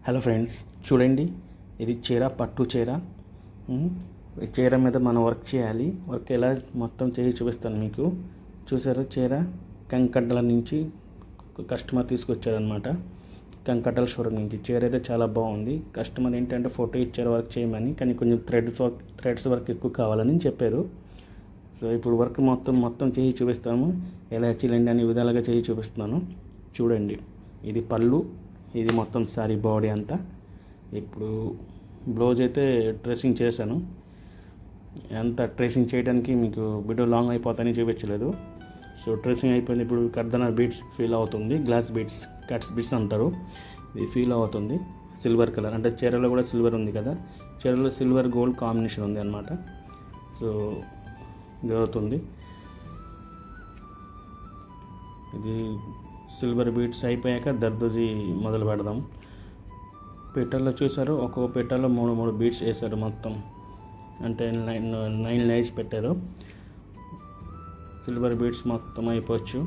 Hello friends, చూడండి. ఇది చీర, పట్టు చీర. ఈ చీర మీద మనం వర్క్ చేయాలి. వర్క్ ఎలా మొత్తం చేసి చూపిస్తాను మీకు. చూసారు, చీర కంకడ్డల నుంచి కస్టమర్ తీసుకొచ్చారనమాట. కంకడ్డల షోరూమ్ నుంచి చీర అయితే చాలా బాగుంది. కస్టమర్ ఏంటంటే ఫోటో ఇచ్చారు వర్క్ చేయమని, కానీ కొంచెం థ్రెడ్స్ వర్క్ ఎక్కువ కావాలని చెప్పారు. సో ఇప్పుడు వర్క్ మొత్తం చేసి చూపిస్తాము. ఎలా చేయాలండి అన్ని విధాలుగా చేసి చూపిస్తున్నాను. చూడండి, ఇది పళ్ళు, ఇది మొత్తం సారీ బాడీ అంతా. ఇప్పుడు బ్లౌజ్ అయితే డ్రెస్సింగ్ చేశాను. అంత ట్రేసింగ్ చేయడానికి మీకు వీడియో లాంగ్ అయిపోతాయని చూపించలేదు. సో డ్రెస్సింగ్ అయిపోయింది. ఇప్పుడు కర్దన బీడ్స్ ఫీల్ అవుతుంది. గ్లాస్ బీడ్స్, కట్స్ బీడ్స్ అంటారు. ఇది ఫీల్ అవుతుంది. సిల్వర్ కలర్ అంటే చీరలో కూడా సిల్వర్ ఉంది కదా, చీరలో సిల్వర్ గోల్డ్ కాంబినేషన్ ఉంది అన్నమాట. సో జరుగుతుంది. ఇది సిల్వర్ బీడ్స్ అయిపోయాక దర్దోజీ మొదలు పెడదాం. పెట్టెల్లో చూసారు, ఒక్కొక్క పెట్టెల్లో మూడు బీడ్స్ వేశారు మొత్తం. అంటే 9 లైన్స్ పెట్టారు. సిల్వర్ బీడ్స్ మొత్తం అయిపోవచ్చు.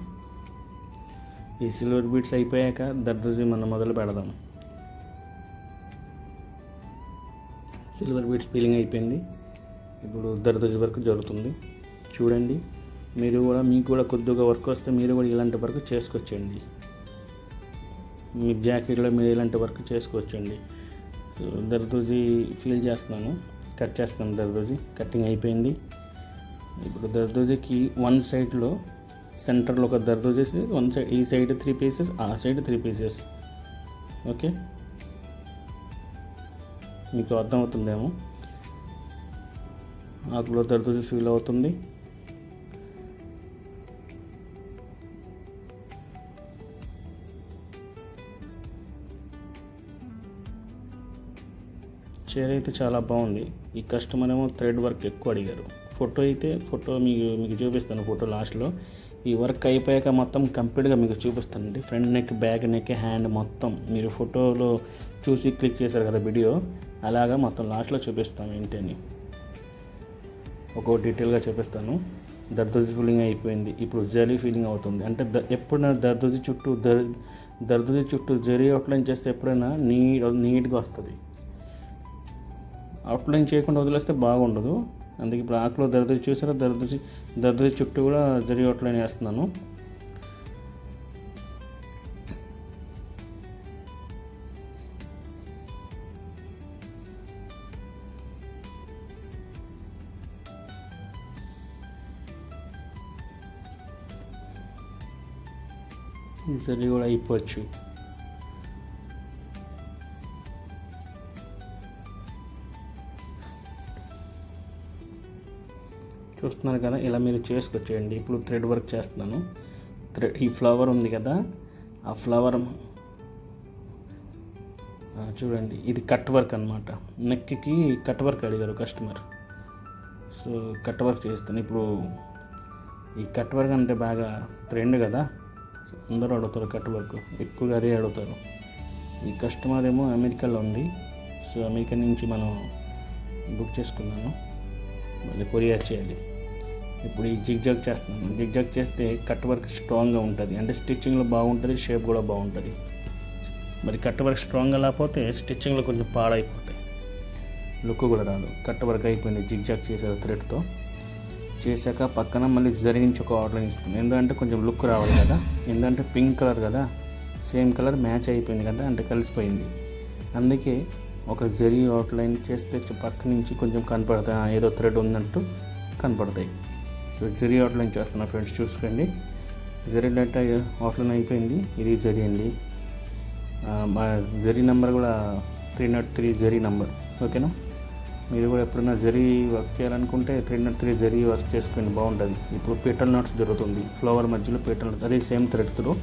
ఈ సిల్వర్ బీడ్స్ అయిపోయాక దర్దోజీ మనం మొదలు పెడదాం. సిల్వర్ బీడ్స్ పీలింగ్ అయిపోయింది. ఇప్పుడు దర్దోజీ వర్క్ జరుగుతుంది. చూడండి, మీకు కూడా కొద్దిగా వర్క్ వస్తే మీరు కూడా ఇలాంటి వర్క్ చేసుకొచ్చండి. మీ జాకెట్లో మీరు ఇలాంటి వర్క్ చేసుకోవచ్చండి. దర్దోజీ ఫీల్ చేస్తున్నాను, కట్ చేస్తున్నాను. దర్దోజీ కటింగ్ అయిపోయింది. ఇప్పుడు దర్దోజీకి వన్ సైడ్లో సెంటర్లో ఒక దర్దోజీ, వన్ సైడ్, ఈ సైడ్ 3 పీసెస్, ఆ సైడ్ 3 పీసెస్. ఓకే, మీకు అర్థమవుతుందేమో. ఆకులో దర్దోజీ ఫీల్ అవుతుంది. చీర అయితే చాలా బాగుంది. ఈ కస్టమర్ ఏమో థ్రెడ్ వర్క్ ఎక్కువ అడిగారు. ఫోటో మీకు చూపిస్తాను. ఫోటో లాస్ట్లో ఈ వర్క్ అయిపోయాక మొత్తం కంప్లీట్గా మీకు చూపిస్తానండి. Front neck, back neck, hand మొత్తం మీరు ఫోటోలో చూసి క్లిక్ చేశారు కదా వీడియో, అలాగా మొత్తం లాస్ట్లో చూపిస్తాను ఏంటని. ఒక్కొక్క డీటెయిల్గా చూపిస్తాను. దర్దోజీ ఫీలింగ్ అయిపోయింది. ఇప్పుడు జరీ ఫీలింగ్ అవుతుంది. అంటే ఎప్పుడైనా దర్దోజీ చుట్టూ జరీ అవుట్లైన్ చేస్తే ఎప్పుడైనా నీట్గా వస్తుంది. అవుట్లైన్ చేయకుండా వదిలేస్తే బాగుండదు. అందుకే ఇప్పుడు ఆకులో దర్దోజీ చూసారా, దర్దోజీ చుట్టూ కూడా జరీ అవుట్లైన్ వేస్తున్నాను. జరీ కూడా అయిపోవచ్చు. చూస్తున్నారు కదా, ఇలా మీరు చేసుకొచ్చేయండి. ఇప్పుడు థ్రెడ్ వర్క్ చేస్తున్నాను. ఈ ఫ్లవర్ ఉంది కదా, ఆ ఫ్లవర్ చూడండి, ఇది కట్ వర్క్ అనమాట. నెక్కి కట్ వర్క్ అడిగారు కస్టమర్. సో కట్ వర్క్ చేస్తాను. ఇప్పుడు ఈ కట్ వర్క్ అంటే బాగా ట్రెండ్ కదా, అందరూ అడుగుతారు కట్ వర్క్, ఎక్కువగా అదే అడుగుతారు. ఈ కస్టమర్ ఏమో అమెరికాలో ఉంది. సో అమెరికా నుంచి మనం బుక్ చేసుకున్నాను, మళ్ళీ కొరియర్ చేయాలి. ఇప్పుడు ఈ జిగ్జాగ్ చేస్తున్నాను. జిగ్జాగ్ చేస్తే కట్ వర్క్ స్ట్రాంగ్గా ఉంటుంది, అంటే స్టిచ్చింగ్లో బాగుంటుంది, షేప్ కూడా బాగుంటుంది. మరి కట్ వర్క్ స్ట్రాంగ్గా లేకపోతే స్టిచ్చింగ్లో కొంచెం పాడైపోతాయి, లుక్ కూడా రాదు. కట్ వర్క్ అయిపోయింది. జిగ్జాగ్ చేశారు థ్రెడ్తో. చేశాక పక్కన మళ్ళీ జరిగించి ఒక అవుట్లైన్ ఇస్తుంది. ఎందుకంటే కొంచెం లుక్ రావాలి కదా, ఎందుకంటే పింక్ కలర్ కదా, సేమ్ కలర్ మ్యాచ్ అయిపోయింది కదా, అంటే కలిసిపోయింది. అందుకే ఒక జరీ అవుట్లైన్ చేస్తే పక్క నుంచి కొంచెం కనపడతాయి, ఏదో థ్రెడ్ ఉన్నట్టు కనపడతాయి. సో జరీ అవుట్లైన్ చేస్తున్నా ఫ్రెండ్స్, చూసుకోండి. జరీ డేటా అవుట్లైన్ అయిపోయింది. ఇది జరీ అండి. మా జరీ నెంబర్ కూడా 303 జరీ నెంబర్. ఓకేనా, మీరు కూడా ఎప్పుడైనా జరీ వర్క్ చేయాలనుకుంటే 303 జరీ వర్క్ చేసుకోండి, బాగుంటుంది. ఇప్పుడు పెటల్ నాట్స్ జరుగుతుంది. ఫ్లవర్ మధ్యలో పెటల్ నాట్స్, అదే సేమ్ థ్రెడ్తో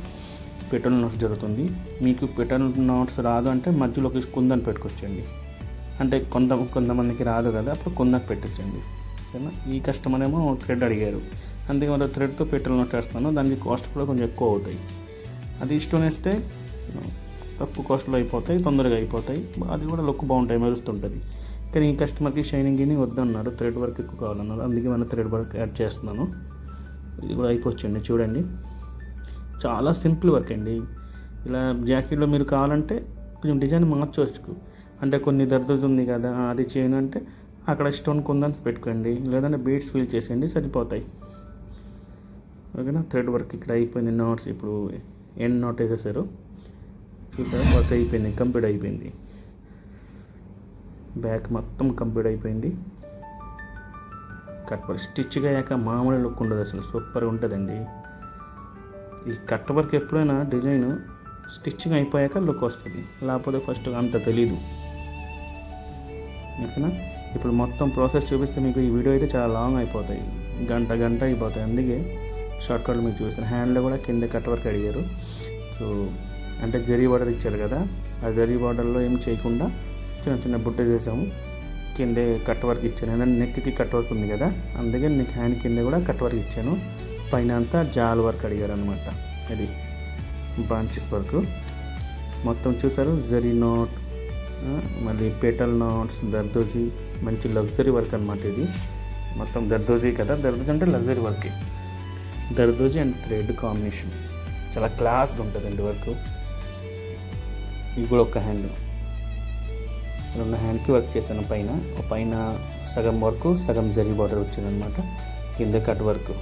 పెటల్ నాట్స్ జరుగుతుంది. మీకు పెటల్ నాట్స్ రాదు అంటే మధ్యలోకి కుందన్ పెట్టుకొచ్చండి. అంటే కొంతమందికి రాదు కదా, అప్పుడు కుందన్ పెట్టేసండి. ఓకేనా. ఈ కస్టమర్ ఏమో థ్రెడ్ అడిగారు, అందుకే మనం థ్రెడ్తో పెటల్ నాట్ వేస్తాను. దానికి కాస్ట్ కూడా కొంచెం ఎక్కువ అవుతాయి. అది స్టోన్ వేస్తే తక్కువ కాస్ట్లో అయిపోతాయి, తొందరగా అయిపోతాయి. అది కూడా లుక్ బాగుంటాయి, మెరుస్తుంటుంది. కానీ ఈ కస్టమర్కి షైనింగ్ అని వద్దన్నారు, థ్రెడ్ వర్క్ ఎక్కువ కావాలన్నారు. అందుకే మనం థ్రెడ్ వర్క్ యాడ్ చేస్తున్నాను. ఇది కూడా అయిపోవచ్చండి. చూడండి, చాలా సింపుల్ వర్క్ అండి. ఇలా జాకెట్లో మీరు కావాలంటే కొంచెం డిజైన్ మార్చవచ్చు. అంటే కొన్ని దర్దోజ్ ఉంది కదా అది చేయను అంటే అక్కడ స్టోన్ కుందన్స్ పెట్టుకోండి, లేదంటే బీడ్స్ ఫిల్ చేసేయండి, సరిపోతాయి. ఓకేనా. థ్రెడ్ వర్క్ ఇక్కడ అయిపోయింది. నాట్స్ ఇప్పుడు ఎండ్ నాట్ వేసేసారు, చూసారా, వర్క్ అయిపోయింది, కంప్లీట్ అయిపోయింది. బ్యాక్ మొత్తం కంప్లీట్ అయిపోయింది. కట్ వర్క్ స్టిచ్గా అయ్యాక మామూలు లుక్ ఉండదు, అసలు సూపర్గా ఉంటుందండి. ఈ కట్ వర్క్ ఎప్పుడైనా డిజైన్ స్టిచ్చింగ్ అయిపోయాక లుక్ వస్తుంది, లేకపోతే ఫస్ట్ అంత తెలీదు. ఓకేనా. ఇప్పుడు మొత్తం ప్రాసెస్ చూపిస్తే మీకు ఈ వీడియో అయితే చాలా లాంగ్ అయిపోతాయి, గంట అయిపోతాయి. అందుకే షార్ట్కట్లు మీకు చూస్తాను. హ్యాండ్లో కూడా కింద కట్ వర్క్ అడిగారు. సో అంటే జరీ బార్డర్ ఇచ్చారు కదా, ఆ జరీ బార్డర్లో ఏం చేయకుండా చిన్న బుట్ట చేసాము, కిందే కట్ వర్క్ ఇచ్చాను. ఎందుకంటే నెక్కి కట్ వర్క్ ఉంది కదా, అందుకే నెక్ హ్యాండ్ కింద కూడా కట్ వర్క్ ఇచ్చాను. పైన అంతా జాల్ వర్క్ అడిగారు అనమాట. ఇది బ్రాంచెస్ వర్క్ మొత్తం చూసారు. జరీ నాట్, మళ్ళీ పేటల్ నాట్స్, దర్దోజీ, మంచి లగ్జరీ వర్క్ అనమాట. ఇది మొత్తం దర్దోజీ కదా, దర్దోజీ అంటే luxury work. Zardozi and thread combination చాలా క్లాస్గా ఉంటుందండి వర్క్. ఇది కూడా ఒక హ్యాండ్, రెండు హ్యాండ్కి వర్క్ చేశాను. పైన సగం వర్క్, సగం జరీ బార్డర్ వచ్చిందనమాట. కింద కట్ వర్క్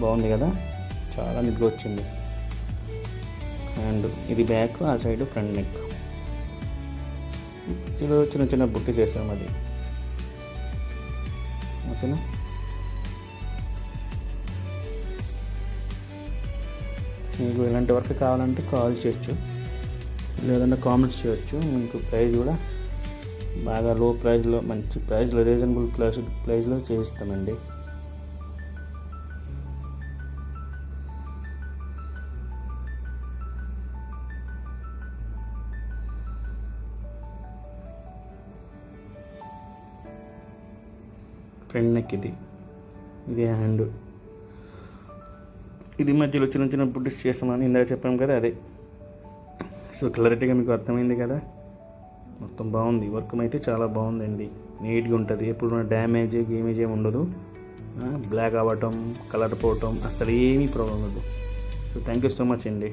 బాగుంది కదా, చాలా నీట్గా వచ్చింది. అండ్ ఇది బ్యాక్, ఆ సైడ్ ఫ్రంట్ నెక్. చిన్న బుట్టి చేసాము అది. ఓకేనా. మీకు ఇలాంటి వర్క్ కావాలంటే కాల్ చేయొచ్చు, లేదంటే కామెంట్స్ చేయొచ్చు. మీకు ప్రైస్ కూడా బాగా లో ప్రైస్లో, మంచి ప్రైస్లో, రీజనబుల్ ప్రైస్లో చేయిస్తామండి. ఫ్రంట్ నెక్ ఇది హ్యాండ్, ఇది మధ్యలో చిన్న బుడ్డిస్ చేసామని ఇందాక చెప్పాం కదా, అదే. సో క్లారిటీగా మీకు అర్థమైంది కదా. మొత్తం బాగుంది, వర్క్ అయితే చాలా బాగుందండి, నీట్గా ఉంటుంది. ఎప్పుడు డ్యామేజ్ ఏమీ ఉండదు, బ్లాక్ అవ్వటం, కలర్ పోవటం అసలు ఏమీ ప్రాబ్లం ఉండదు. So thank you so much అండి.